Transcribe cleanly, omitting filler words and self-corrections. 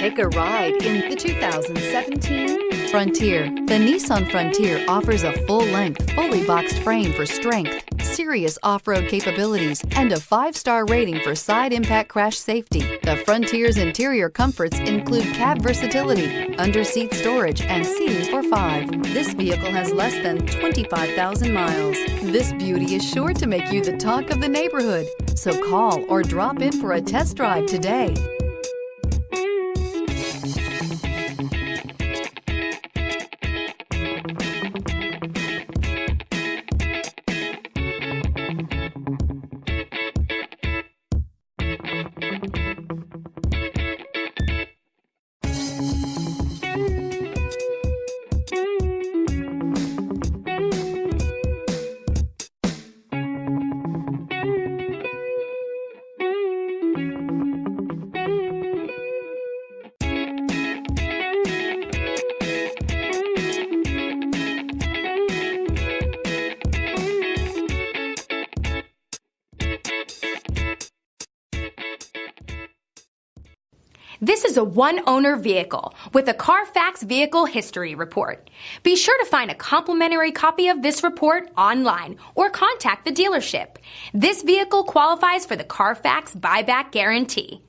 Take a ride in the 2017 Frontier. The Nissan Frontier offers a full-length, fully boxed frame for strength, serious off-road capabilities, and a 5-star rating for side impact crash safety. The Frontier's interior comforts include cab versatility, under-seat storage, and seating for 5. This vehicle has less than 25,000 miles. This beauty is sure to make you the talk of the neighborhood. So call or drop in for a test drive today. This is a one-owner vehicle with a CARFAX Vehicle History Report. Be sure to find a complimentary copy of this report online or contact the dealership. This vehicle qualifies for the CARFAX Buyback Guarantee.